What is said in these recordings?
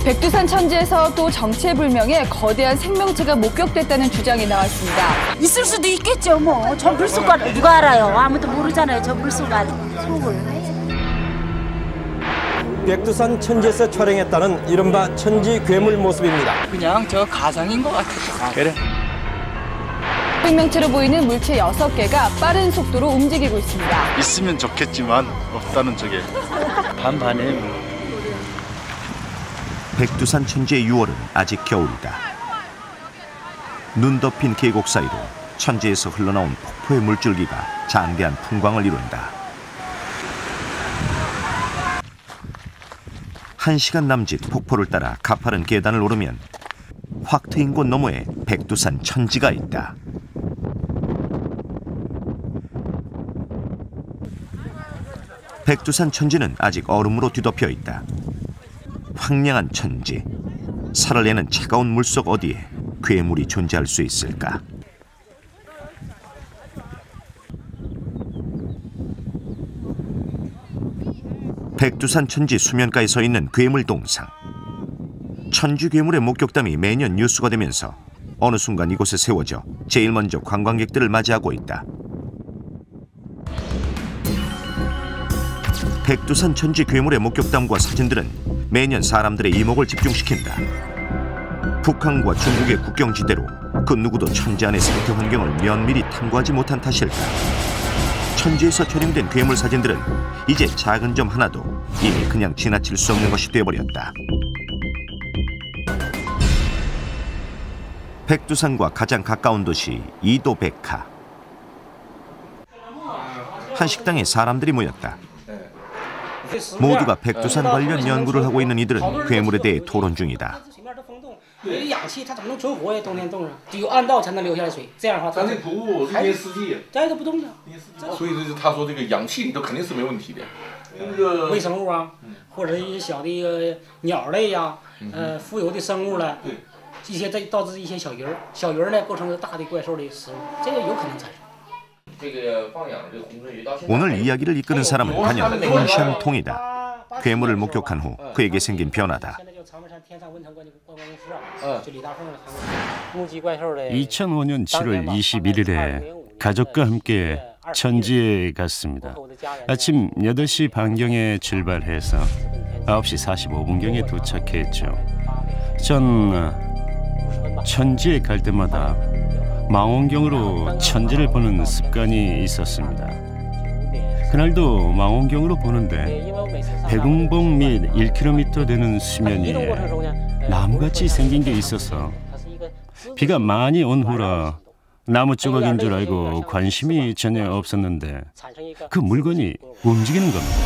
백두산 천지에서 또 정체불명의 거대한 생명체가 목격됐다는 주장이 나왔습니다. 있을 수도 있겠죠, 뭐. 저 물속을 누가 알아요? 아무도 모르잖아요, 저 물속 속을. 백두산 천지에서 촬영했다는 이른바 천지 괴물 모습입니다. 그냥 저 가상인 것 같아요. 그래. 생명체로 보이는 물체 6개가 빠른 속도로 움직이고 있습니다. 있으면 좋겠지만 없다는 쪽에 반반에. 백두산 천지의 6월은 아직 겨울이다. 눈 덮인 계곡 사이로 천지에서 흘러나온 폭포의 물줄기가 장대한 풍광을 이룬다. 1시간 남짓 폭포를 따라 가파른 계단을 오르면 확 트인 곳 너머에 백두산 천지가 있다. 백두산 천지는 아직 얼음으로 뒤덮여 있다. 황량한 천지, 살을 내는 차가운 물속 어디에 괴물이 존재할 수 있을까? 백두산 천지 수면가에 서 있는 괴물 동상. 천지 괴물의 목격담이 매년 뉴스가 되면서 어느 순간 이곳에 세워져 제일 먼저 관광객들을 맞이하고 있다. 백두산 천지 괴물의 목격담과 사진들은 매년 사람들의 이목을 집중시킨다. 북한과 중국의 국경지대로 그 누구도 천지 안의 생태 환경을 면밀히 탐구하지 못한 탓일까? 천지에서 촬영된 괴물 사진들은 이제 작은 점 하나도 이미 그냥 지나칠 수 없는 것이 되어버렸다. 백두산과 가장 가까운 도시 이도백화. 한 식당에 사람들이 모였다. 모두가 백두산 관련 연구를 하고 있는 이들은 괴물에 대해 토론 중이다. 오늘 이야기를 이끄는 사람은 단연 황샹통이다. 괴물을 목격한 후 그에게 생긴 변화다. 2005년 7월 21일에 가족과 함께 천지에 갔습니다. 아침 8시 반경에 출발해서 9시 45분경에 도착했죠. 전 천지에 갈 때마다 망원경으로 천지를 보는 습관이 있었습니다. 그날도 망원경으로 보는데 백운봉 및 1km 되는 수면 위에 나무같이 생긴 게 있어서 비가 많이 온 후라 나무 조각인 줄 알고 관심이 전혀 없었는데 그 물건이 움직이는 겁니다.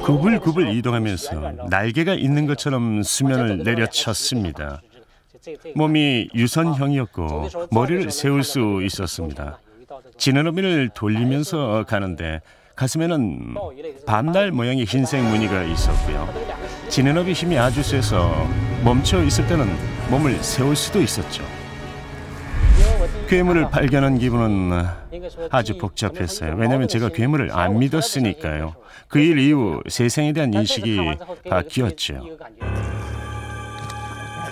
구불구불 이동하면서 날개가 있는 것처럼 수면을 내려쳤습니다. 몸이 유선형이었고 머리를 세울 수 있었습니다. 지느러미를 돌리면서 가는데 가슴에는 반달 모양의 흰색 무늬가 있었고요. 지느러미 힘이 아주 세서 멈춰 있을 때는 몸을 세울 수도 있었죠. 괴물을 발견한 기분은 아주 복잡했어요. 왜냐하면 제가 괴물을 안 믿었으니까요. 그 일 이후 세상에 대한 인식이 바뀌었죠.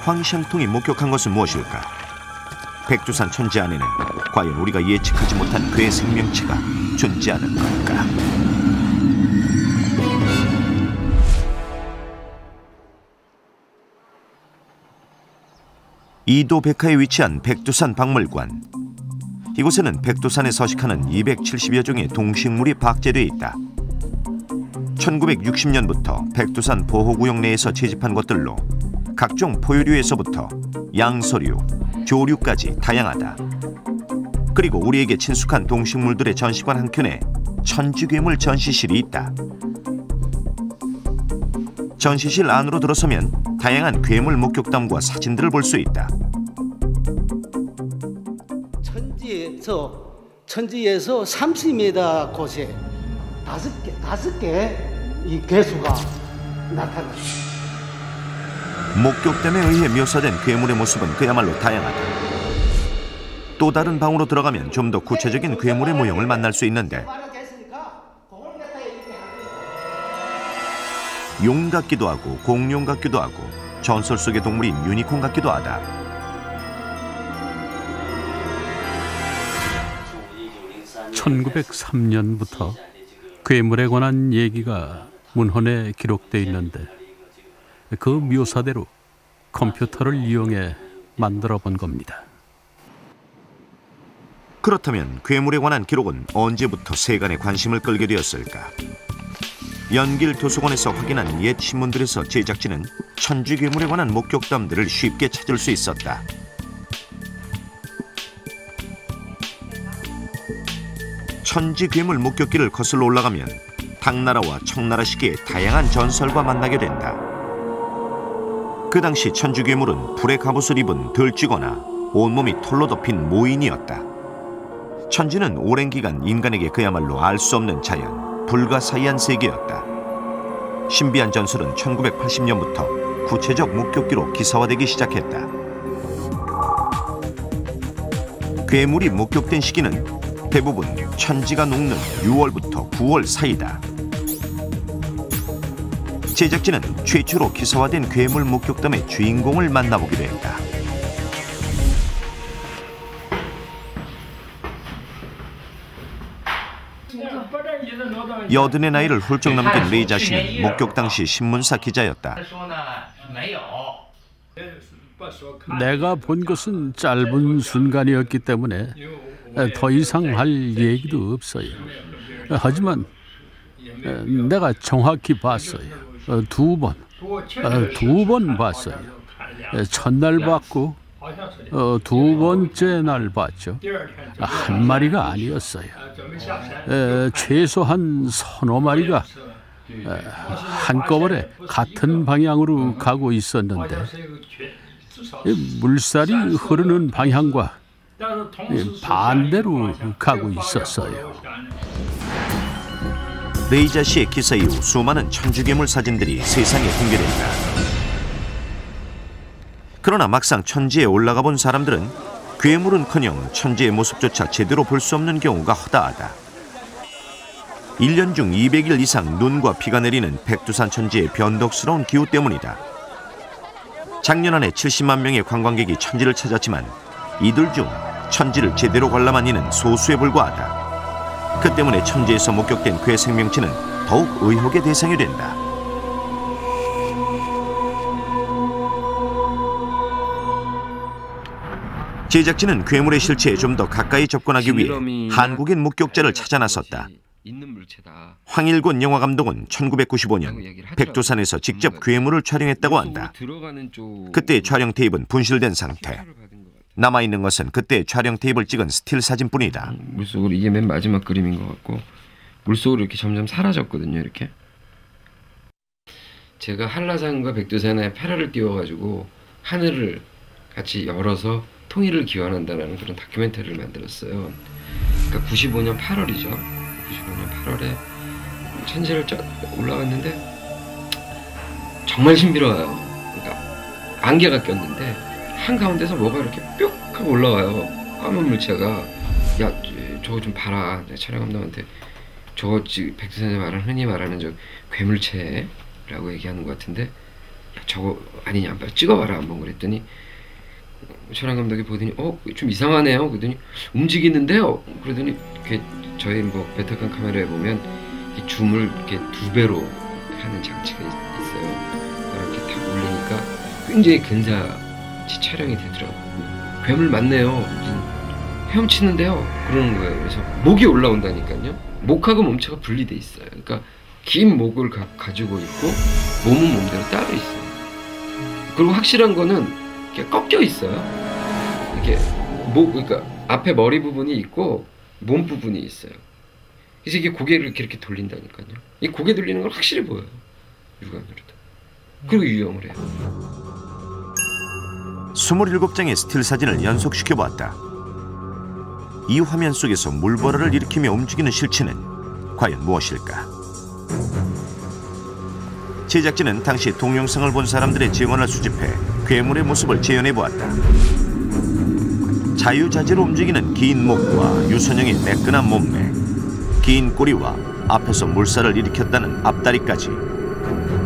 황샹통이 목격한 것은 무엇일까? 백두산 천지 안에는 과연 우리가 예측하지 못한 괴 생명체가 존재하는 걸까? 이도백화에 위치한 백두산 박물관. 이곳에는 백두산에 서식하는 270여 종의 동식물이 박제되어 있다. 1960년부터 백두산 보호구역 내에서 채집한 것들로 각종 포유류에서부터 양서류, 조류까지 다양하다. 그리고 우리에게 친숙한 동식물들의 전시관 한켠에 천지괴물 전시실이 있다. 전시실 안으로 들어서면 다양한 괴물 목격담과 사진들을 볼 수 있다. 천지에서 30m 곳에 다섯 개 이 괴수가 나타났습니다. 목격담에 의해 묘사된 괴물의 모습은 그야말로 다양하다. 또 다른 방으로 들어가면 좀 더 구체적인 괴물의 모형을 만날 수 있는데 용 같기도 하고 공룡 같기도 하고 전설 속의 동물인 유니콘 같기도 하다. (1903년부터) 괴물에 관한 얘기가 문헌에 기록돼 있는데 그 묘사대로 컴퓨터를 이용해 만들어 본 겁니다. 그렇다면 괴물에 관한 기록은 언제부터 세간의 관심을 끌게 되었을까? 연길 도서관에서 확인한 옛 신문들에서 제작진은 천지 괴물에 관한 목격담들을 쉽게 찾을 수 있었다. 천지 괴물 목격기를 거슬러 올라가면 당나라와 청나라 시기의 다양한 전설과 만나게 된다. 그 당시 천지 괴물은 불의 갑옷을 입은 들쥐거나 온몸이 털로 덮인 모인이었다. 천지는 오랜 기간 인간에게 그야말로 알 수 없는 자연, 불가사의한 세계였다. 신비한 전설은 1980년부터 구체적 목격기로 기사화되기 시작했다. 괴물이 목격된 시기는 대부분 천지가 녹는 6월부터 9월 사이다. 제작진은 최초로 기사화된 괴물 목격담의 주인공을 만나보기로 했다. 여든의 나이를 훌쩍 넘긴 레이자 씨는 목격 당시 신문사 기자였다. 내가 본 것은 짧은 순간이었기 때문에 더 이상 할 얘기도 없어요. 하지만 내가 정확히 봤어요. 두 번 봤어요. 첫날 봤고 두 번째 날 봤죠. 한 마리가 아니었어요. 최소한 서너 마리가 한꺼번에 같은 방향으로 가고 있었는데 물살이 흐르는 방향과 반대로 가고 있었어요. 레이자 씨의 기사 이후 수많은 천지괴물 사진들이 세상에 공개된다. 그러나 막상 천지에 올라가 본 사람들은 괴물은커녕 천지의 모습조차 제대로 볼 수 없는 경우가 허다하다. 1년 중 200일 이상 눈과 비가 내리는 백두산 천지의 변덕스러운 기후 때문이다. 작년 한 해 70만 명의 관광객이 천지를 찾았지만 이들 중 천지를 제대로 관람한 이는 소수에 불과하다. 그 때문에 천지에서 목격된 괴 생명체는 더욱 의혹의 대상이 된다. 제작진은 괴물의 실체에 좀 더 가까이 접근하기 위해 한국인 목격자를 찾아 나섰다. 황일곤 영화감독은 1995년 백두산에서 직접 괴물을 촬영했다고 한다. 그때의 촬영 테이프는 분실된 상태. 남아있는 것은 그때 촬영 테이프를 찍은 스틸 사진뿐이다. 물속으로 이게 맨 마지막 그림인 것 같고 물속으로 이렇게 점점 사라졌거든요. 이렇게 제가 한라산과 백두산에 패러를 띄워가지고 하늘을 같이 열어서 통일을 기원한다는 그런 다큐멘터리를 만들었어요. 그러니까 95년 8월이죠. 95년 8월에 천지를 올라갔는데 정말 신비로워요. 그러니까 안개가 꼈는데 한가운데서 뭐가 이렇게 뿅 하고 올라와요. 까만 물체가. 야, 저거 좀 봐라. 내가 촬영 감독한테 저거 백두산에 흔히 말하는 저 괴물체라고 얘기하는 것 같은데 야, 저거 아니냐, 빨리 찍어봐라 한번. 그랬더니 촬영 감독이 보더니 좀 이상하네요. 그러더니 움직이는데요. 그러더니 저희 베타칸 카메라에 보면 이 줌을 이렇게 2배로 하는 장치가 있어요. 이렇게 탁 올리니까 굉장히 근사치 촬영이 되더라고요. 괴물 맞네요. 헤엄치는데요. 그러는 거예요. 그래서 목이 올라온다니까요. 목하고 몸체가 분리돼 있어요. 그러니까 긴 목을 가지고 있고 몸은 몸대로 따로 있어요. 그리고 확실한 거는 이렇게 꺾여 있어요. 이렇게 그러니까 앞에 머리 부분이 있고 몸 부분이 있어요. 그래서 이게 고개를 이렇게 돌린다니까요. 이 고개 돌리는 걸 확실히 보여요. 육안으로도. 그리고 유영을 해요. 27장의 스틸 사진을 연속시켜 보았다. 이 화면 속에서 물버러를 일으키며 움직이는 실체는 과연 무엇일까? 제작진은 당시 동영상을 본 사람들의 증언을 수집해 괴물의 모습을 재현해 보았다. 자유자재로 움직이는 긴 목과 유선형의 매끈한 몸매, 긴 꼬리와 앞에서 물살을 일으켰다는 앞다리까지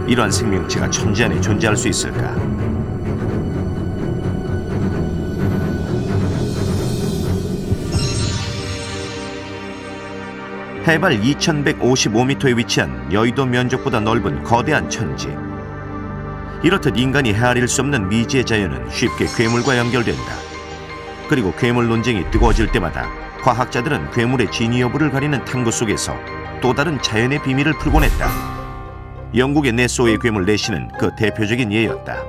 이러한 생명체가 천지 안에 존재할 수 있을까? 해발 2155m에 위치한 여의도 면적보다 넓은 거대한 천지. 이렇듯 인간이 헤아릴 수 없는 미지의 자연은 쉽게 괴물과 연결된다. 그리고 괴물 논쟁이 뜨거워질 때마다 과학자들은 괴물의 진위 여부를 가리는 탐구 속에서 또 다른 자연의 비밀을 풀곤 했다. 영국의 네소의 괴물 내시는 그 대표적인 예였다.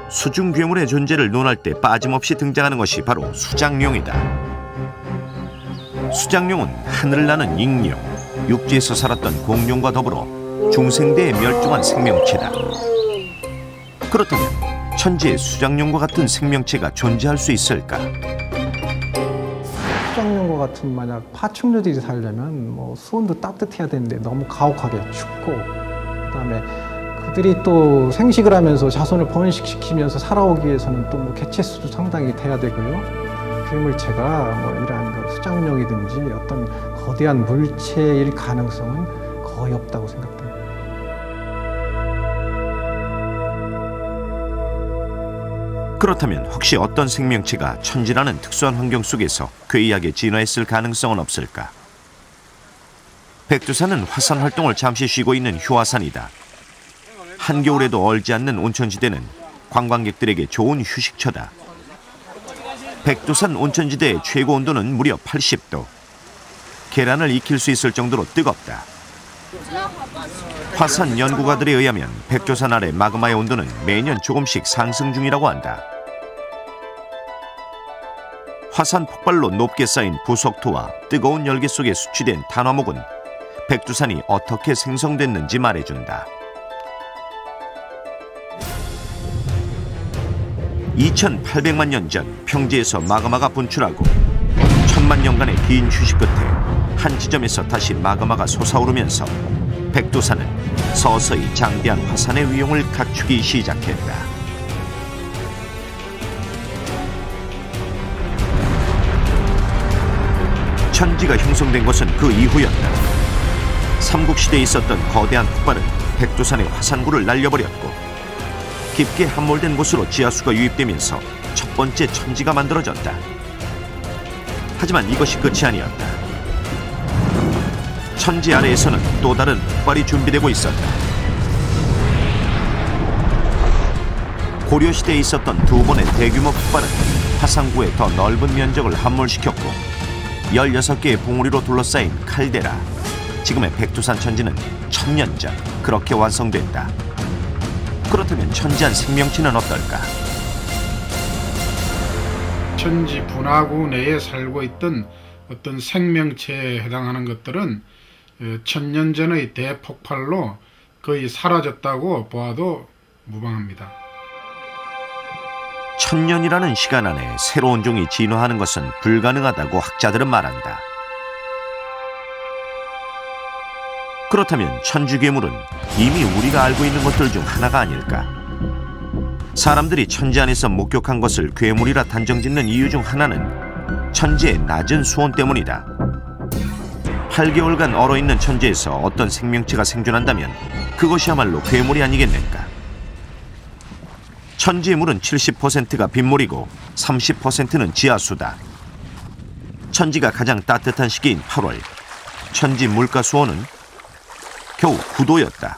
수중 괴물의 존재를 논할 때 빠짐없이 등장하는 것이 바로 수장룡이다. 수장룡은 하늘을 나는 익룡, 육지에서 살았던 공룡과 더불어 중생대에 멸종한 생명체다. 그렇다면 천지에 수장룡과 같은 생명체가 존재할 수 있을까? 수장룡과 같은 만약 파충류들이 살려면 수온도 따뜻해야 되는데 너무 가혹하게 춥고, 그다음에 그들이 또 생식을 하면서 자손을 번식시키면서 살아오기 위해서는 또 개체수도 상당히 돼야 되고요. 괴물체가 이러한 수장룡이든지 어떤 거대한 물체일 가능성은 거의 없다고 생각됩니다. 그렇다면 혹시 어떤 생명체가 천지라는 특수한 환경 속에서 괴이하게 진화했을 가능성은 없을까? 백두산은 화산 활동을 잠시 쉬고 있는 휴화산이다. 한겨울에도 얼지 않는 온천지대는 관광객들에게 좋은 휴식처다. 백두산 온천지대의 최고 온도는 무려 80도. 계란을 익힐 수 있을 정도로 뜨겁다. 화산 연구가들에 의하면 백두산 아래 마그마의 온도는 매년 조금씩 상승 중이라고 한다. 화산 폭발로 높게 쌓인 부석토와 뜨거운 열기 속에 수취된 탄화목은 백두산이 어떻게 생성됐는지 말해준다. 2800만 년 전 평지에서 마그마가 분출하고 1000만 년간의 긴 휴식 끝에 한 지점에서 다시 마그마가 솟아오르면서 백두산은 서서히 장대한 화산의 위용을 갖추기 시작했다. 천지가 형성된 것은 그 이후였다. 삼국시대에 있었던 거대한 폭발은 백두산의 화산구를 날려버렸고, 깊게 함몰된 곳으로 지하수가 유입되면서 첫 번째 천지가 만들어졌다. 하지만 이것이 끝이 아니었다. 천지 아래에서는 또 다른 폭발이 준비되고 있었다. 고려시대에 있었던 두 번의 대규모 폭발은 화산구의 더 넓은 면적을 함몰시켰고, 16개의 봉우리로 둘러싸인 칼데라, 지금의 백두산 천지는 1000년 전 그렇게 완성됐다. 그렇다면 천지한 생명체는 어떨까? 천지 분화구 내에 살고 있던 어떤 생명체에 해당하는 것들은 1000년 전의 대폭발로 거의 사라졌다고 보아도 무방합니다. 1000년이라는 시간 안에 새로운 종이 진화하는 것은 불가능하다고 학자들은 말한다. 그렇다면 천지괴물은 이미 우리가 알고 있는 것들 중 하나가 아닐까? 사람들이 천지 안에서 목격한 것을 괴물이라 단정짓는 이유 중 하나는 천지의 낮은 수온 때문이다. 8개월간 얼어있는 천지에서 어떤 생명체가 생존한다면 그것이야말로 괴물이 아니겠는가? 천지의 물은 70%가 빗물이고 30%는 지하수다. 천지가 가장 따뜻한 시기인 8월, 천지 물가 수온은 겨우 9도였다.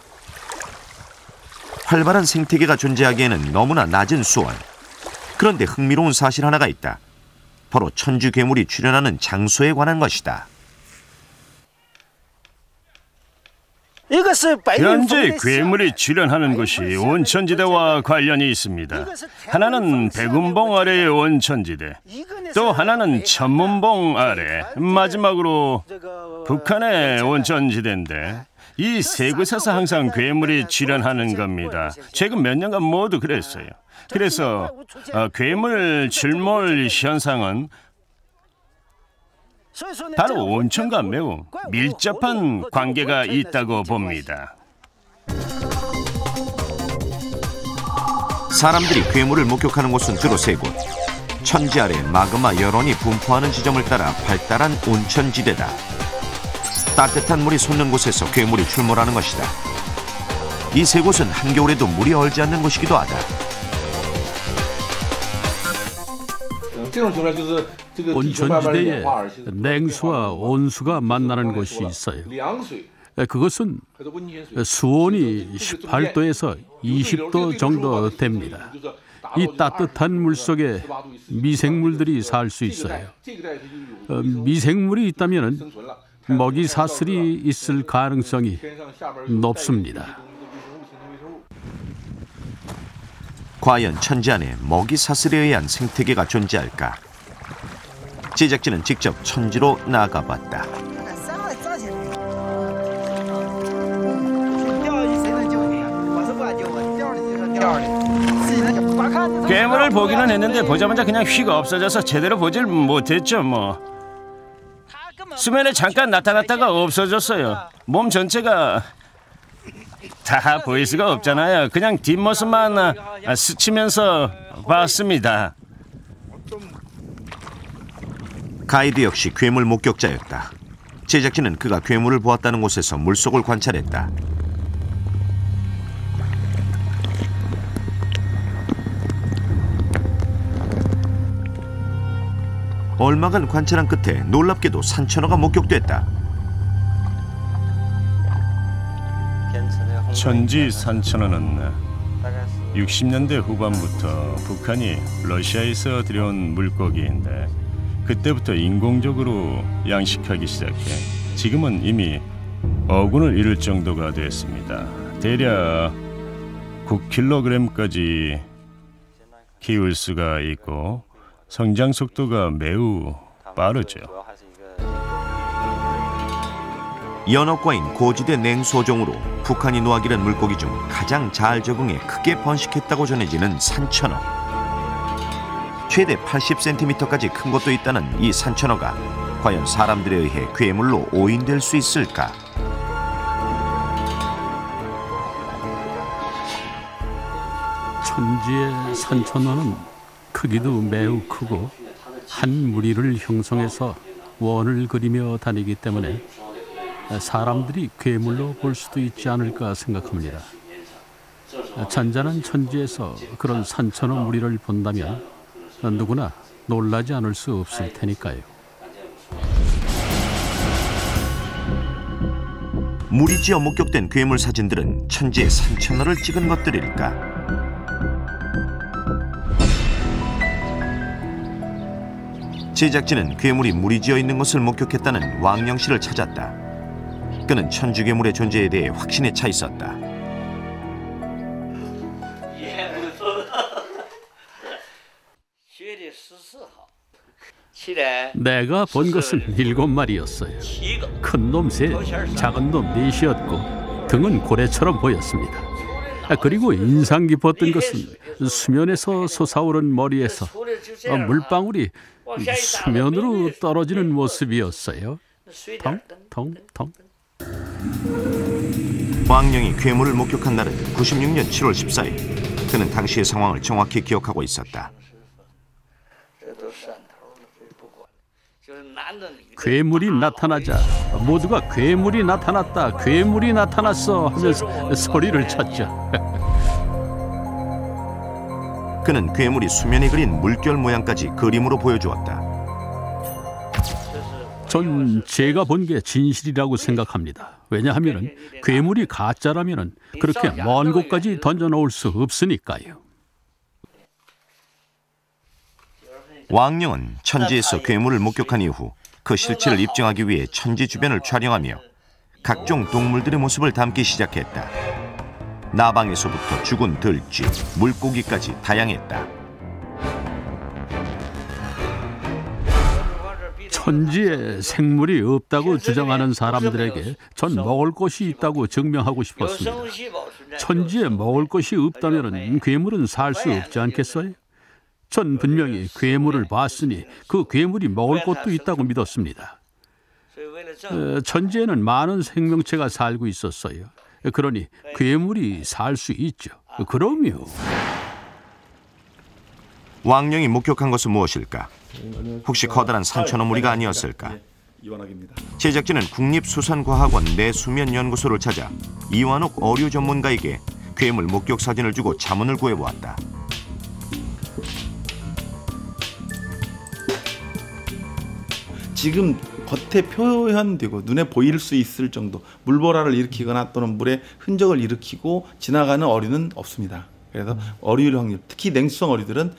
활발한 생태계가 존재하기에는 너무나 낮은 수온. 그런데 흥미로운 사실 하나가 있다. 바로 천지 괴물이 출현하는 장소에 관한 것이다. 현재 괴물이 출현하는 곳이 온천지대와 관련이 있습니다. 하나는 백운봉 아래의 온천지대, 또 하나는 천문봉 아래, 마지막으로 북한의 온천지대인데, 이 세 곳에서 항상 괴물이 출현하는 겁니다. 최근 몇 년간 모두 그랬어요. 그래서 괴물 출몰 현상은 바로 온천과 매우 밀접한 관계가 있다고 봅니다. 사람들이 괴물을 목격하는 곳은 주로 세 곳. 천지 아래 마그마 열원이 분포하는 지점을 따라 발달한 온천지대다. 따뜻한 물이 솟는 곳에서 괴물이 출몰하는 것이다. 이 세 곳은 한겨울에도 물이 얼지 않는 곳이기도 하다. 온천지대에 냉수와 온수가 만나는 곳이 있어요. 그것은 수온이 18도에서 20도 정도 됩니다. 이 따뜻한 물 속에 미생물들이 살 수 있어요. 미생물이 있다면 먹이 사슬이 있을 가능성이 높습니다. 과연 천지 안에 먹이 사슬에 의한 생태계가 존재할까? 제작진은 직접 천지로 나가봤다. 괴물을 보기는 했는데 보자마자 그냥 휙 없어져서 제대로 보질 못했죠 뭐. 수면에 잠깐 나타났다가 없어졌어요. 몸 전체가 다 보일 수가 없잖아요. 그냥 뒷모습만 스치면서 봤습니다. 가이드 역시 괴물 목격자였다. 제작진은 그가 괴물을 보았다는 곳에서 물속을 관찰했다. 얼마간 관찰한 끝에 놀랍게도 산천어가 목격됐다. 천지 산천어는 60년대 후반부터 북한이 러시아에서 들여온 물고기인데 그때부터 인공적으로 양식하기 시작해 지금은 이미 어군을 이룰 정도가 됐습니다. 대략 9kg까지 키울 수가 있고 성장 속도가 매우 빠르죠. 연어과인 고지대 냉소종으로 북한이 노하기란 물고기 중 가장 잘 적응해 크게 번식했다고 전해지는 산천어. 최대 80cm까지 큰 것도 있다는 이 산천어가 과연 사람들에 의해 괴물로 오인될 수 있을까? 천지의 산천어는 크기도 매우 크고 한 무리를 형성해서 원을 그리며 다니기 때문에 사람들이 괴물로 볼 수도 있지 않을까 생각합니다. 잔잔한 천지에서 그런 산천어 무리를 본다면 누구나 놀라지 않을 수 없을 테니까요. 무리지어 목격된 괴물 사진들은 천지의 산천어를 찍은 것들일까? 제작진은 괴물이 무리지어 있는 것을 목격했다는 왕영 씨를 찾았다. 그는 천지 괴물의 존재에 대해 확신에 차 있었다. 내가 본 것은 7마리였어요. 큰 놈 셋, 작은 놈 넷이었고 등은 고래처럼 보였습니다. 그리고 인상 깊었던 것은 수면에서 솟아오른 머리에서 물방울이 수면으로 떨어지는 모습이었어요. 텅텅텅. 왕영이 괴물을 목격한 날은 96년 7월 14일. 그는 당시의 상황을 정확히 기억하고 있었다. 괴물이 나타나자 모두가 괴물이 나타났다, 괴물이 나타났어 하면서 소리를 쳤죠. 그는 괴물이 수면에 그린 물결 모양까지 그림으로 보여주었다. 전 제가 본 게 진실이라고 생각합니다. 왜냐하면 괴물이 가짜라면 그렇게 먼 곳까지 던져놓을 수 없으니까요. 왕영은 천지에서 괴물을 목격한 이후 그 실체를 입증하기 위해 천지 주변을 촬영하며 각종 동물들의 모습을 담기 시작했다. 나방에서부터 죽은 들쥐, 물고기까지 다양했다. 천지에 생물이 없다고 주장하는 사람들에게 전 먹을 것이 있다고 증명하고 싶었습니다. 천지에 먹을 것이 없다면 괴물은 살 수 없지 않겠어요? 전 분명히 괴물을 봤으니 그 괴물이 먹을 것도 있다고 믿었습니다. 천지에는 많은 생명체가 살고 있었어요. 그러니 괴물이 살 수 있죠. 그럼요. 왕령이 목격한 것은 무엇일까? 혹시 커다란 산천어무리가 아니었을까? 제작진은 국립수산과학원 내수면연구소를 찾아 이완옥 어류 전문가에게 괴물 목격 사진을 주고 자문을 구해보았다. 지금 겉에 표현되고 눈에 보일 수 있을 정도 물보라를 일으키거나 또는 물의 흔적을 일으키고 지나가는 어류는 없습니다. 그래서 어류일 확률, 특히 냉수성 어류들은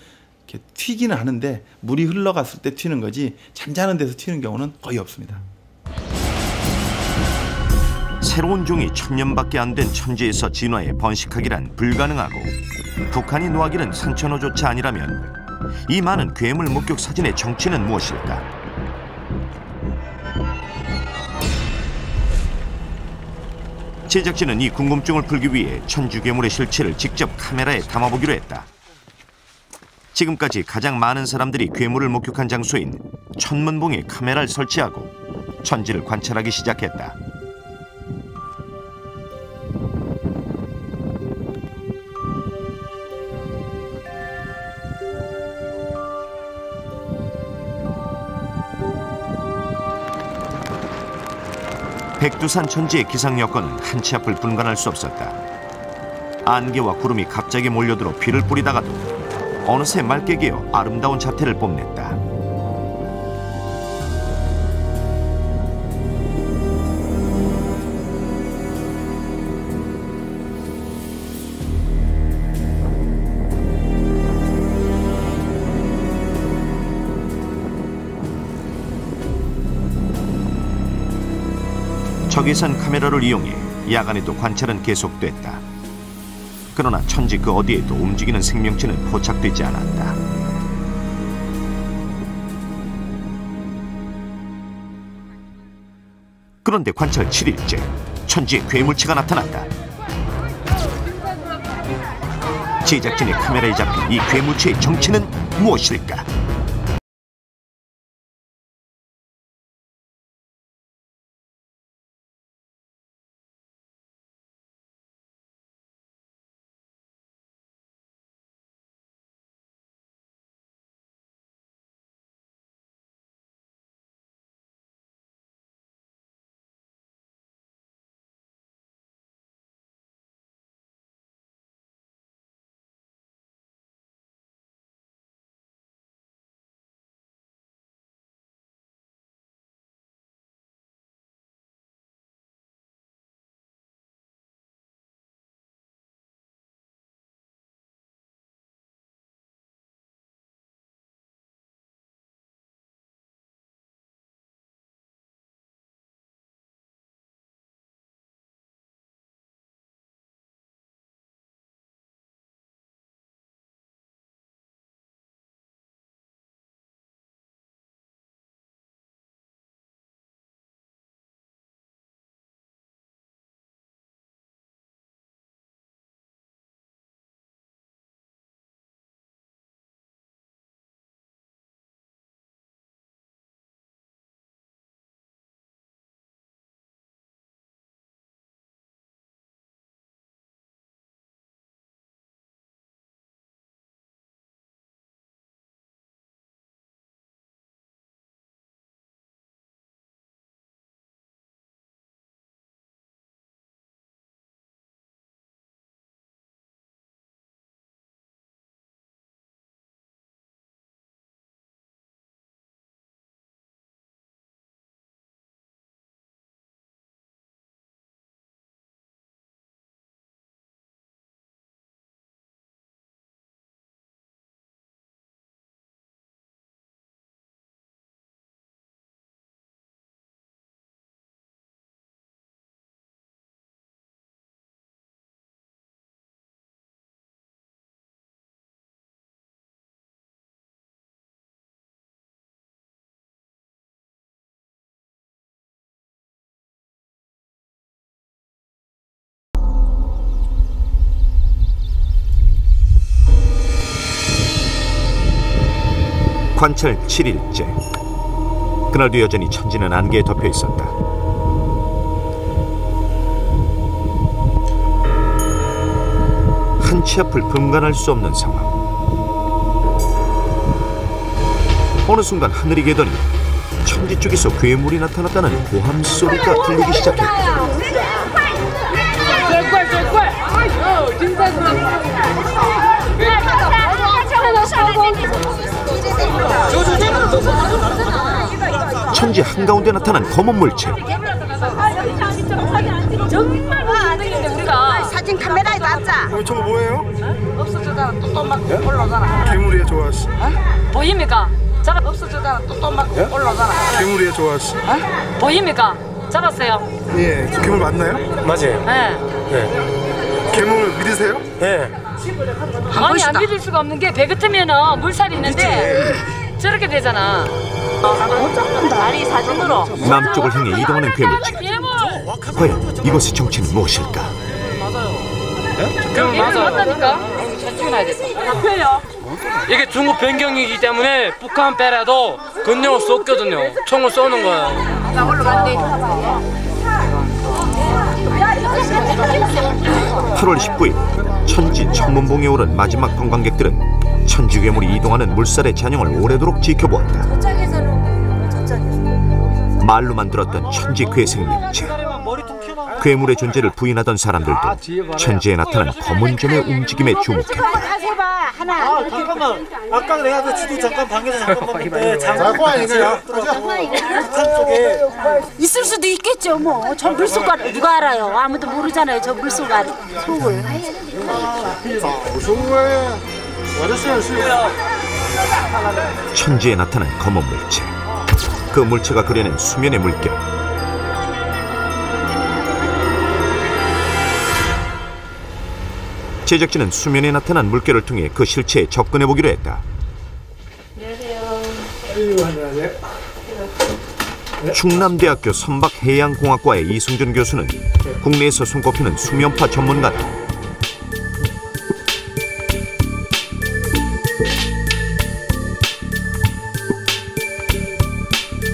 이렇게 튀기는 하는데 물이 흘러갔을 때 튀는 거지 잔잔한 데서 튀는 경우는 거의 없습니다. 새로운 종이 1000년밖에 안 된 천지에서 진화해 번식하기란 불가능하고 북한이 노하기는 산천어조차 아니라면 이 많은 괴물 목격 사진의 정체는 무엇일까? 제작진은 이 궁금증을 풀기 위해 천주괴물의 실체를 직접 카메라에 담아보기로 했다. 지금까지 가장 많은 사람들이 괴물을 목격한 장소인 천문봉에 카메라를 설치하고 천지를 관찰하기 시작했다. 백두산 천지의 기상 여건은 한치 앞을 분간할 수 없었다. 안개와 구름이 갑자기 몰려들어 비를 뿌리다가도 어느새 맑게 개어 아름다운 자태를 뽐냈다. 적외선 카메라를 이용해 야간에도 관찰은 계속됐다. 그러나 천지 그 어디에도 움직이는 생명체는 포착되지 않았다. 그런데 관찰 7일째, 천지에 괴물체가 나타났다. 제작진의 카메라에 잡힌 이 괴물체의 정체는 무엇일까? 관찰 7일째. 그날도 여전히 천지는 안개에 덮여 있었다. 한치 앞을 분간할 수 없는 상황. 어느 순간 하늘이 개더니 천지 쪽에서 괴물이 나타났다는 고함 소리가 들리기 시작했다. 천지 한가운데 나타난 검은 물체. 정말 무서운데 우리가 사진 카메라에 담자. 저거 뭐예요? 없어져잖아. 또 막 올라오잖아. 괴물이에요, 조아 씨. 보입니까? 잡아 없어져잖아. 또 막 올라오잖아. 괴물이에요, 조아 씨. 보입니까? 잡았어요. 예, 괴물 맞나요? 맞아요. 네. 네. 괴물 믿으세요? 네. 아니 안 믿을 수가 없는 게 배 같으면은 물살이 있는데 저렇게 되잖아. 못 잡는다. 아니 사진으로. 남쪽을 향해 이동하는 괴물체. 과연 이것의 정체는 무엇일까? 괴물 맞다니까. 잘 찍어놔야 돼. 잡혀요. 이게 중국 변경이기 때문에 북한 배라도 건너올 수 없거든요. 총을 쏘는 거예요. 나 올라간대. 8월 19일 천지 천문봉에 오른 마지막 관광객들은 천지 괴물이 이동하는 물살의 잔영을 오래도록 지켜보았다. 말로만 들었던 천지 괴생명체. 괴물의 존재를 부인하던 사람들도 천지에 나타난 검은 점의 움직임에 주목했다. 하나. 잠깐만. 아까 내가 그 지도 잠깐 방에서 잠깐 봤는데 장관 아니에요? 쪽에 있을 수도 있겠죠. 뭐 저 물속을 누가 알아요? 아무도 모르잖아요. 저 물속 속을. 천지에 나타난 검은 물체. 그 물체가 그려낸 수면의 물결. 제작진은 수면에 나타난 물결을 통해 그 실체에 접근해 보기로 했다. 안녕하세요. 충남대학교 선박해양공학과의 이승준 교수는 국내에서 손꼽히는 수면파 전문가다.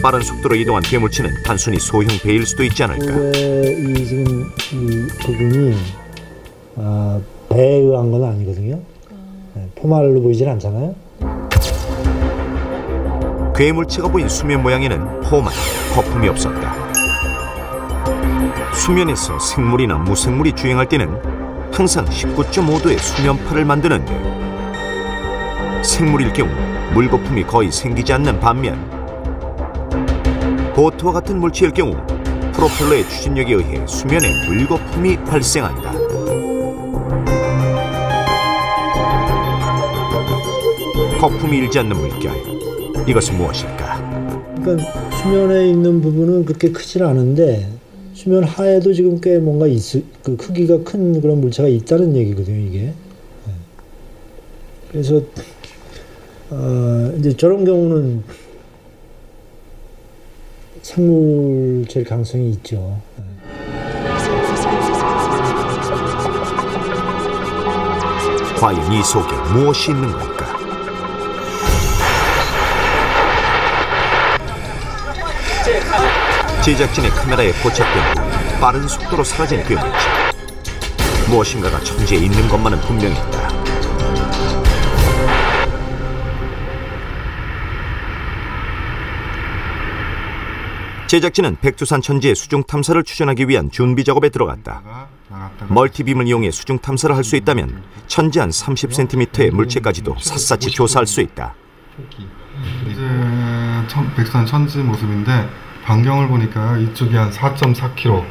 빠른 속도로 이동한 괴물체는 단순히 소형 배일 수도 있지 않을까. 이 지금 이 부분이 배에 의한 건 아니거든요. 포말로 보이진 않잖아요. 괴물체가 보인 수면 모양에는 포만, 거품이 없었다. 수면에서 생물이나 무생물이 주행할 때는 항상 19.5도의 수면파를 만드는데 생물일 경우 물거품이 거의 생기지 않는 반면 보트와 같은 물체일 경우 프로펠러의 추진력에 의해 수면에 물거품이 발생한다. 거품이 일지 않는 물결, 이것은 무엇일까? 그러니까 수면에 있는 부분은 그렇게 크진 않은데 수면 하에도 지금 꽤 뭔가 그 크기가 큰 그런 물체가 있다는 얘기거든요, 이게. 그래서 이제 저런 경우는 생물체일 가능성이 있죠. 과연 이 속에 무엇이 있는 걸까? 제작진의 카메라에 포착된 후 빠른 속도로 사라진 괴물체. 무엇인가가 천지에 있는 것만은 분명했다. 제작진은 백두산 천지의 수중 탐사를 추진하기 위한 준비 작업에 들어갔다. 멀티빔을 이용해 수중 탐사를 할 수 있다면 천지 한 30cm의 물체까지도 샅샅이 조사할 수 있다. 이제 백두산 천지 모습인데 반경을 보니까 이쪽이 한 4.4km,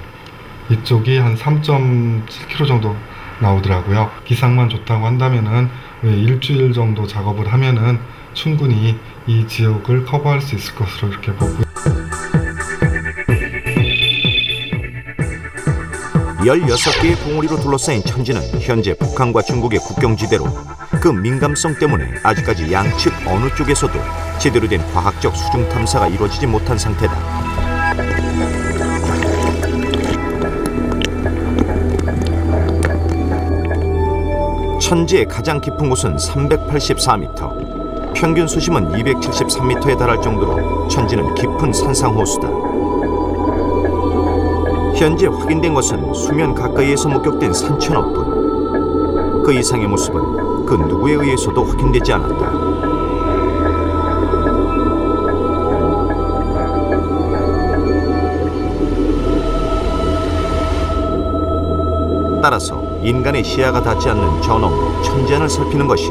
이쪽이 한 3.7km 정도 나오더라고요. 기상만 좋다고 한다면은 일주일 정도 작업을 하면은 충분히 이 지역을 커버할 수 있을 것으로 이렇게 보고. 16개의 봉우리로 둘러싸인 천지는 현재 북한과 중국의 국경지대로 그 민감성 때문에 아직까지 양측 어느 쪽에서도 제대로 된 과학적 수중 탐사가 이루어지지 못한 상태다. 천지의 가장 깊은 곳은 384m, 평균 수심은 273m에 달할 정도로 천지는 깊은 산상호수다. 현재 확인된 것은 수면 가까이에서 목격된 산천어뿐. 그 이상의 모습은 그 누구에 의해서도 확인되지 않았다. 따라서 인간의 시야가 닿지 않는 저넘, 천지안을 살피는 것이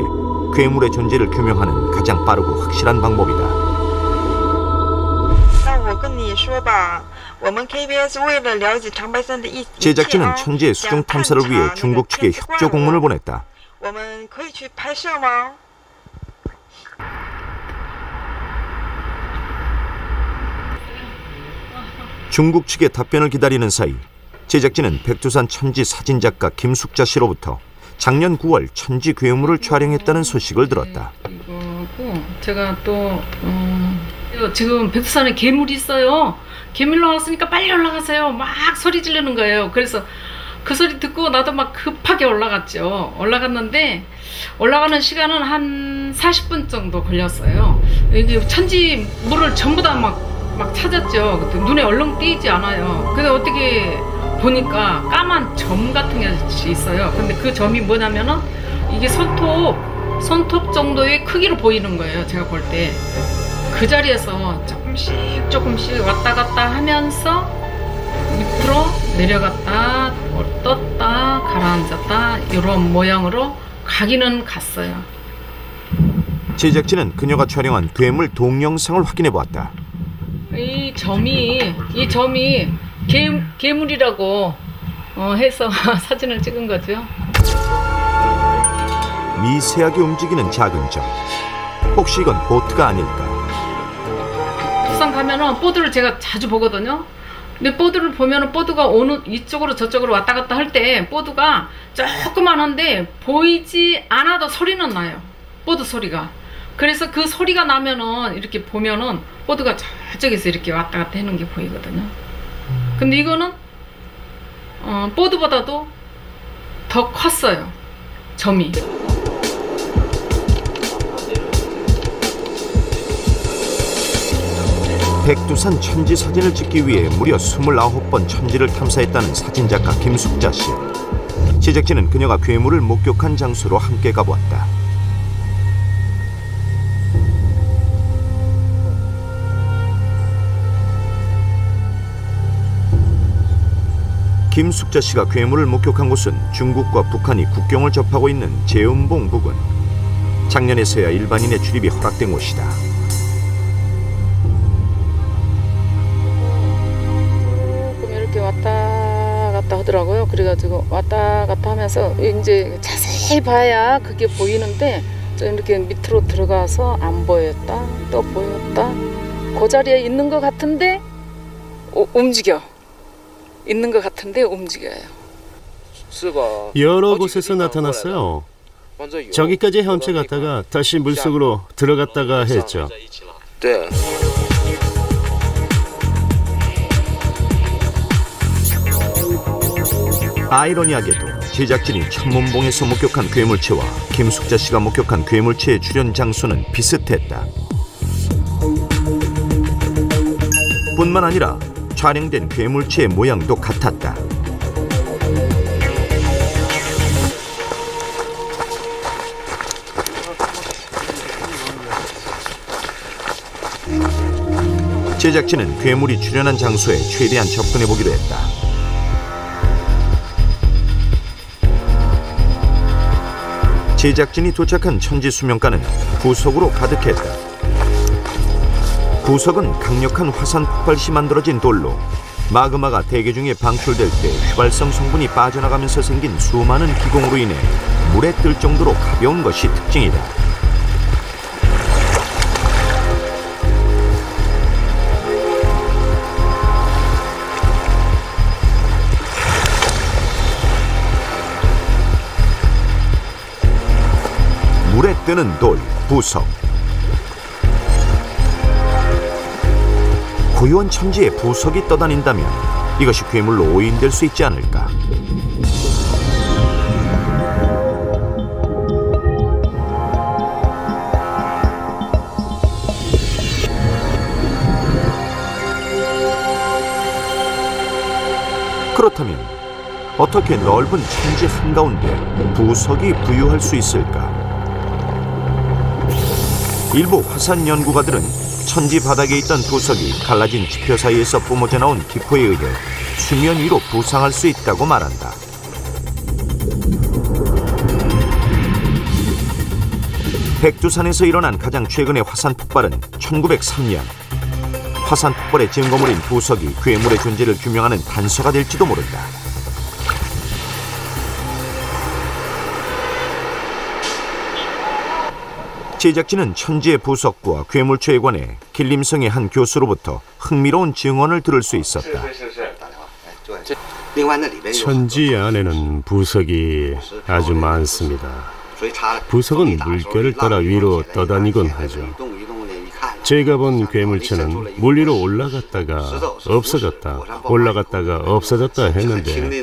괴물의 존재를 규명하는 가장 빠르고 확실한 방법이다. 제작진은 천지의 수중 탐사를 위해 중국 측에 협조 공문을 보냈다. 중국 측의 답변을 기다리는 사이 제작진은 백두산 천지 사진작가 김숙자 씨로부터 작년 9월 천지 괴물을 촬영했다는 소식을 들었다. 이거고 제가 또 지금 백두산에 괴물이 있어요. 괴물 나왔으니까 빨리 올라가세요. 막 소리 지르는 거예요. 그래서 그 소리 듣고 나도 막 급하게 올라갔죠. 올라갔는데 올라가는 시간은 한 40분 정도 걸렸어요. 여기 천지 물을 전부 다 막 찾았죠. 눈에 얼렁 띄지 않아요. 근데 어떻게 보니까 까만 점 같은 게 있어요. 근데 그 점이 뭐냐면은 이게 손톱 정도의 크기로 보이는 거예요. 제가 볼 때 그 자리에서 조금씩 왔다 갔다 하면서 밑으로 내려갔다 떴다 가라앉았다 이런 모양으로 가기는 갔어요. 제작진은 그녀가 촬영한 괴물 동영상을 확인해 보았다. 이 점이 괴물이라고 해서 사진을 찍은 거죠. 미세하게 움직이는 작은 점. 혹시 이건 보트가 아닐까? 부산 가면은 보드를 제가 자주 보거든요. 근데 보드를 보면은 보드가 이쪽으로 저쪽으로 왔다 갔다 할 때 보드가 조그만한데 보이지 않아도 소리는 나요. 보드 소리가. 그래서 그 소리가 나면은 이렇게 보면은 보드가 저쪽에서 이렇게 왔다 갔다 하는 게 보이거든요. 근데 이거는 보드보다도 더 컸어요. 점이. 백두산 천지 사진을 찍기 위해 무려 29번 천지를 탐사했다는 사진작가 김숙자 씨. 제작진은 그녀가 괴물을 목격한 장소로 함께 가보았다. 김숙자 씨가 괴물을 목격한 곳은 중국과 북한이 국경을 접하고 있는 제운봉 부근. 작년에서야 일반인의 출입이 허락된 곳이다. 이렇게 왔다 갔다 하더라고요. 그래가지고 왔다 갔다 하면서 이제 자세히 봐야 그게 보이는데 좀 이렇게 밑으로 들어가서 안 보였다 또 보였다 그 자리에 있는 것 같은데 움직여. 있는 것 같은데 움직여요. 여러 곳에서 나타났어요. 저기까지 헤엄쳐갔다가 다시 물속으로 들어갔다가 했죠. 아이러니하게도 제작진이 천문봉에서 목격한 괴물체와 김숙자 씨가 목격한 괴물체의 출현 장소는 비슷했다. 뿐만 아니라 촬영된 괴물체의 모양도 같았다. 제작진은 괴물이 출현한 장소에 최대한 접근해 보기로 했다. 제작진이 도착한 천지 수명가는 부석으로 가득했다. 부석은 강력한 화산 폭발 시 만들어진 돌로 마그마가 대기 중에 방출될 때 휘발성 성분이 빠져나가면서 생긴 수많은 기공으로 인해 물에 뜰 정도로 가벼운 것이 특징이다. 물에 뜨는 돌, 부석. 고요한 천지에 부석이 떠다닌다면 이것이 괴물로 오인될 수 있지 않을까? 그렇다면 어떻게 넓은 천지 한가운데 부석이 부유할 수 있을까? 일부 화산 연구가들은 천지 바닥에 있던 부석이 갈라진 지표 사이에서 뿜어져 나온 기포에 의해 수면 위로 부상할 수 있다고 말한다. 백두산에서 일어난 가장 최근의 화산 폭발은 1903년. 화산 폭발의 증거물인 부석이 괴물의 존재를 규명하는 단서가 될지도 모른다. 제작진은 천지의 부석과 괴물초에 관해 길림성의 한 교수로부터 흥미로운 증언을 들을 수 있었다. 천지 안에는 부석이 아주 많습니다. 부석은 물결을 따라 위로 떠다니곤 하죠. 제가 본 괴물체는 물 위로 올라갔다가 없어졌다, 올라갔다가 없어졌다 했는데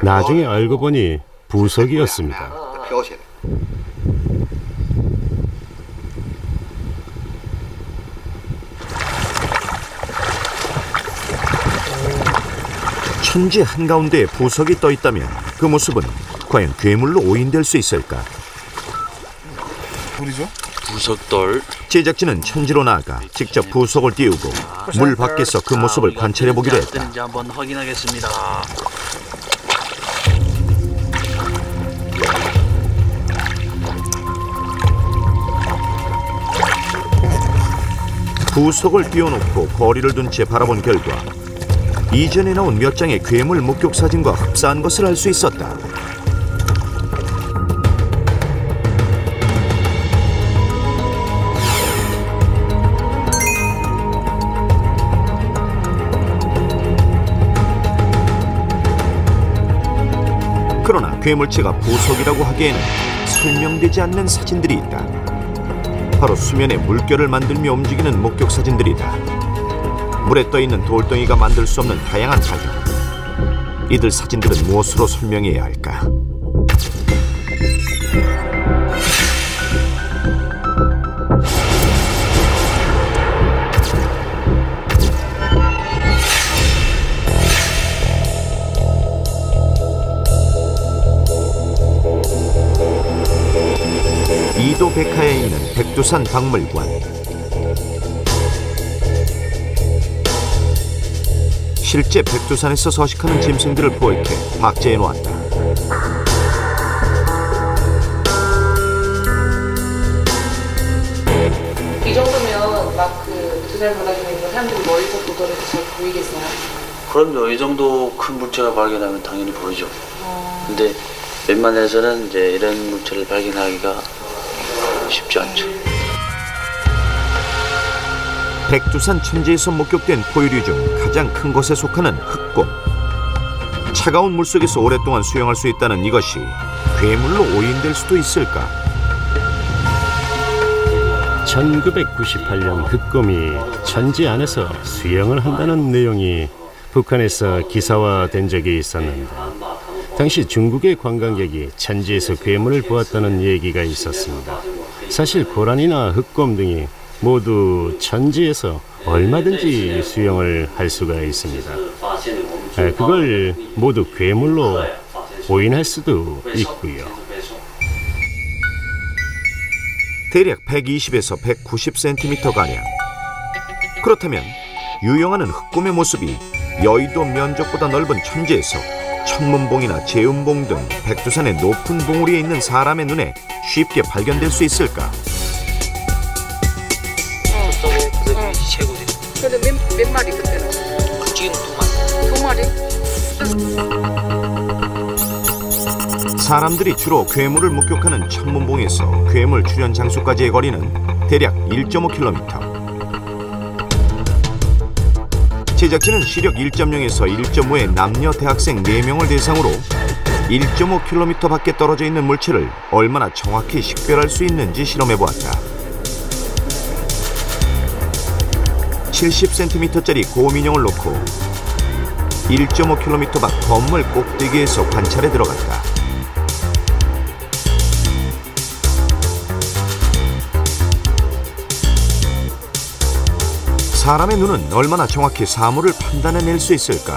나중에 알고 보니 부석이었습니다. 천지 한가운데에 부석이 떠 있다면 그 모습은 과연 괴물로 오인될 수 있을까? 우리죠? 부석돌. 제작진은 천지로 나아가 직접 부석을 띄우고 물 밖에서 그 모습을 관찰해 보기로 했다. 한번 확인하겠습니다. 부석을 띄워놓고 거리를 둔 채 바라본 결과 이전에 나온 몇 장의 괴물 목격 사진과 흡사한 것을 알 수 있었다. 그러나 괴물체가 부석이라고 하기에는 설명되지 않는 사진들이 있다. 바로 수면에 물결을 만들며 움직이는 목격 사진들이다. 물에 떠있는 돌덩이가 만들 수 없는 다양한 발견. 이들 사진들은 무엇으로 설명해야 할까? 이도 백화에 있는 백두산 박물관. 실제 백두산에서 서식하는 짐승들을 포획해 박제해 놓았다. 이 정도면 막 그 두살 바닥에 있는 사람들이 멀리서 보더라도 잘 보이겠어요? 그럼요. 이 정도 큰 물체가 발견하면 당연히 보이죠. 근데 웬만해서는 이제 이런 물체를 발견하기가 쉽지 않죠. 백두산 천지에서 목격된 포유류 중 가장 큰 것에 속하는 흑곰. 차가운 물속에서 오랫동안 수영할 수 있다는 이것이 괴물로 오인될 수도 있을까? 1998년 흑곰이 천지 안에서 수영을 한다는 내용이 북한에서 기사화된 적이 있었는데 당시 중국의 관광객이 천지에서 괴물을 보았다는 얘기가 있었습니다. 사실 고라니나 흑곰 등이 모두 천지에서 얼마든지 수영을 할 수가 있습니다. 그걸 모두 괴물로 오인할 수도 있고요. 대략 120에서 190cm가량. 그렇다면 유영하는 흑곰의 모습이 여의도 면적보다 넓은 천지에서 천문봉이나 제운봉 등 백두산의 높은 봉우리에 있는 사람의 눈에 쉽게 발견될 수 있을까? 그래도 몇 마리 그때는? 지금 2마리. 2마리? 사람들이 주로 괴물을 목격하는 천문봉에서 괴물 출현 장소까지의 거리는 대략 1.5km. 제작진은 시력 1.0에서 1.5의 남녀 대학생 4명을 대상으로 1.5km 밖에 떨어져 있는 물체를 얼마나 정확히 식별할 수 있는지 실험해보았다. 70cm짜리 고민형을 놓고 1.5km 밖 건물 꼭대기에서 관찰에 들어갔다. 사람의 눈은 얼마나 정확히 사물을 판단해낼 수 있을까?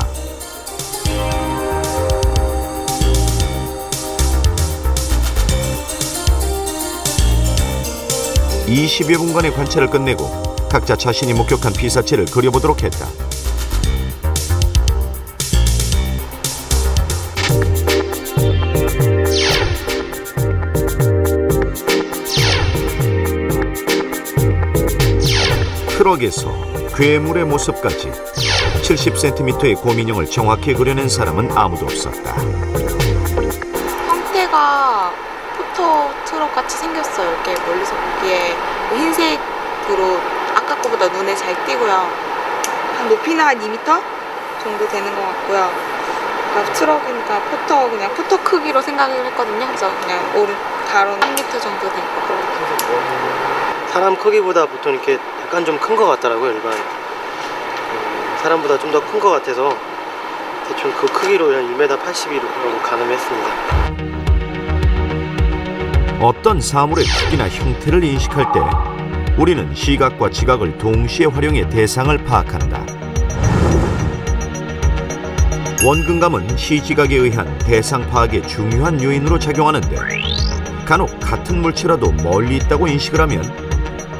(20여 분간의 관찰을 끝내고 각자 자신이 목격한 피사체를 그려보도록 했다. 트럭에서 괴물의 모습까지 70cm의 곰인형을 정확히 그려낸 사람은 아무도 없었다. 형태가 포터 트럭 같이 생겼어요. 이렇게 멀리서 보기에 흰색으로 아까 거보다 눈에 잘 띄고요. 한 높이는 한 2m 정도 되는 것 같고요. 그러니까 트럭이니까 그냥 포터 크기로 생각을 했거든요. 그래서 그냥 가로는 1m 정도 될 거고. 사람 크기보다 보통 이렇게 약간 좀 큰 것 같더라고요. 일반 사람보다 좀 더 큰 것 같아서 대충 그 크기로 그냥 1m 80이라고 가늠했습니다. 어떤 사물의 크기나 형태를 인식할 때 우리는 시각과 지각을 동시에 활용해 대상을 파악한다. 원근감은 시지각에 의한 대상 파악의 중요한 요인으로 작용하는데 간혹 같은 물체라도 멀리 있다고 인식을 하면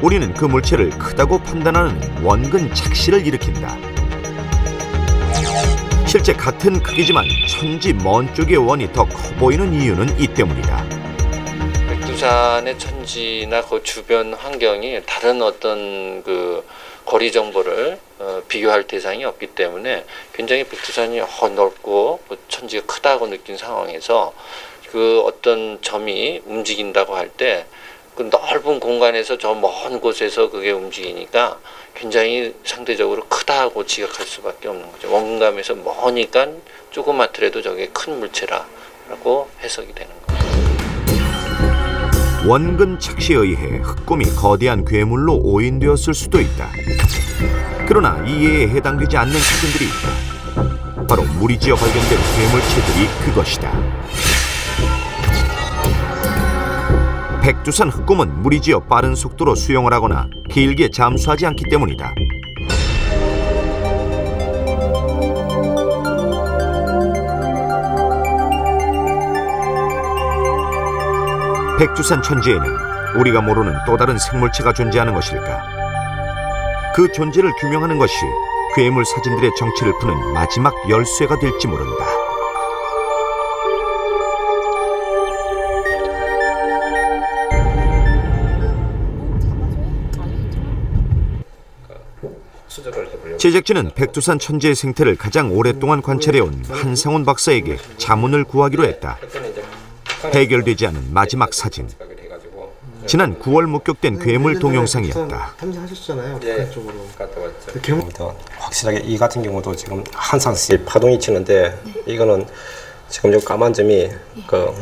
우리는 그 물체를 크다고 판단하는 원근 착시를 일으킨다. 실제 같은 크기지만 천지 먼 쪽의 원이 더 커 보이는 이유는 이 때문이다. 백두산의 천지나 그 주변 환경이 다른 어떤 그 거리 정보를 비교할 대상이 없기 때문에 굉장히 백두산이 넓고 천지가 크다고 느낀 상황에서 그 어떤 점이 움직인다고 할 때 그 넓은 공간에서 저 먼 곳에서 그게 움직이니까 굉장히 상대적으로 크다고 지각할 수밖에 없는 거죠. 원근감에서 머니까 조그맣더라도 저게 큰 물체라고 해석이 되는 거죠. 원근 착시에 의해 흑곰이 거대한 괴물로 오인되었을 수도 있다. 그러나 이해에 해당되지 않는 사진들이 있다. 바로 무리지어 발견된 괴물체들이 그것이다. 백두산 흑곰은 무리지어 빠른 속도로 수영을 하거나 길게 잠수하지 않기 때문이다. 백두산 천지에는 우리가 모르는 또 다른 생물체가 존재하는 것일까? 그 존재를 규명하는 것이 괴물 사진들의 정체를 푸는 마지막 열쇠가 될지 모른다. 제작진은 백두산 천지의 생태를 가장 오랫동안 관찰해온 한상훈 박사에게 자문을 구하기로 했다. 해결되지 않은 마지막 사진. 지난 9월 목격된 괴물 동영상이었다. 탐지하셨잖아요. 그쪽으로. 괴물도 확실하게 이 같은 경우도 지금 항상 파동이 치는데 이거는 지금 요 까만 점이 그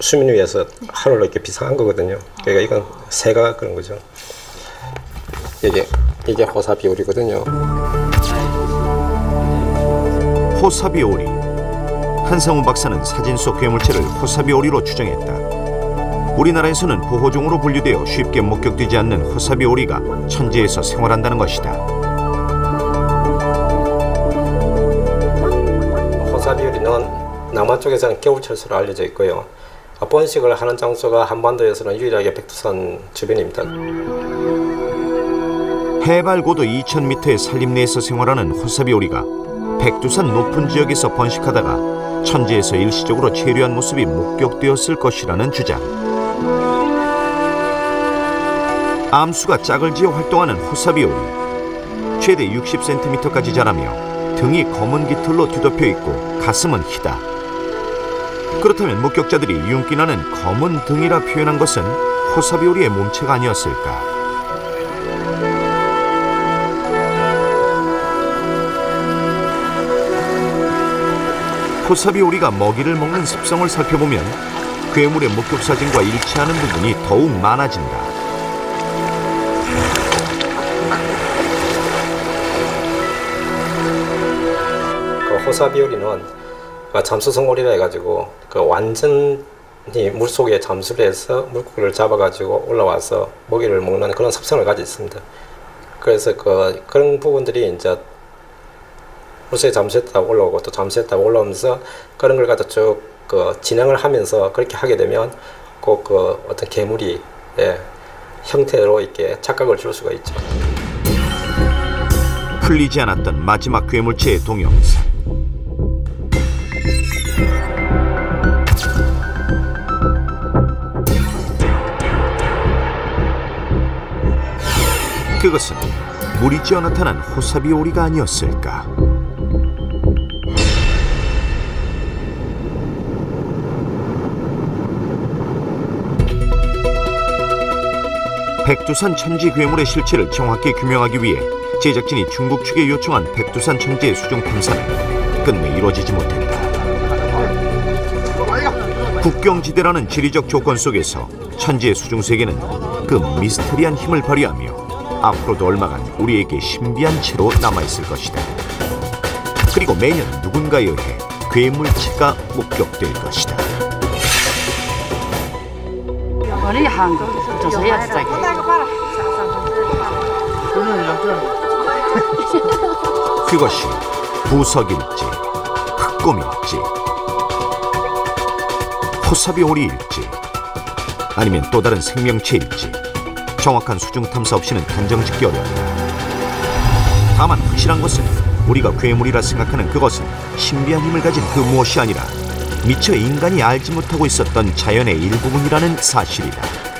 수면 위에서 하늘로 이렇게 비상한 거거든요. 그러니까 이건 새가 그런 거죠. 이게 호사비오리거든요. 호사비오리. 한상훈 박사는 사진 속 괴물체를 호사비오리로 추정했다. 우리나라에서는 보호종으로 분류되어 쉽게 목격되지 않는 호사비오리가 천지에서 생활한다는 것이다. 호사비오리는 남한 쪽에서는 겨울철수로 알려져 있고요. 번식을 하는 장소가 한반도에서는 유일하게 백두산 주변입니다. 해발 고도 2000m의 산림내에서 생활하는 호사비오리가 백두산 높은 지역에서 번식하다가 천지에서 일시적으로 체류한 모습이 목격되었을 것이라는 주장. 암수가 짝을 지어 활동하는 호사비오리. 최대 60cm까지 자라며 등이 검은 깃털로 뒤덮여 있고 가슴은 희다. 그렇다면 목격자들이 윤기나는 검은 등이라 표현한 것은 호사비오리의 몸체가 아니었을까? 호사비오리가 먹이를 먹는 습성을 살펴보면 괴물의 목격 사진과 일치하는 부분이 더욱 많아진다. 그 호사비오리는 잠수성오리라 해가지고 그 완전히 물속에 잠수를 해서 물고기를 잡아가지고 올라와서 먹이를 먹는 그런 습성을 가지고 있습니다. 그래서 그런 부분들이 이제 물속에 잠수했다가 올라오고 또 잠수했다가 올라오면서 그런 걸 갖다 쭉 진행을 하면서 그렇게 하게 되면 꼭 어떤 괴물이 형태로 이렇게 착각을 줄 수가 있죠. 풀리지 않았던 마지막 괴물체의 동영상. 그것은 물이 찌어 나타난 호사비 오리가 아니었을까? 백두산 천지 괴물의 실체를 정확히 규명하기 위해 제작진이 중국 측에 요청한 백두산 천지의 수중 탐사는 끝내 이루어지지 못했다. 국경지대라는 지리적 조건 속에서 천지의 수중 세계는 그 미스터리한 힘을 발휘하며 앞으로도 얼마간 우리에게 신비한 채로 남아있을 것이다. 그리고 매년 누군가에 의해 괴물체가 목격될 것이다. 그것이 부석일지, 흑곰일지, 호사비 오리일지, 아니면 또 다른 생명체일지 정확한 수중 탐사 없이는 단정짓기 어렵다. 다만 확실한 것은 우리가 괴물이라 생각하는 그것은 신비한 힘을 가진 그 무엇이 아니라 미처 인간이 알지 못하고 있었던 자연의 일부분이라는 사실이다.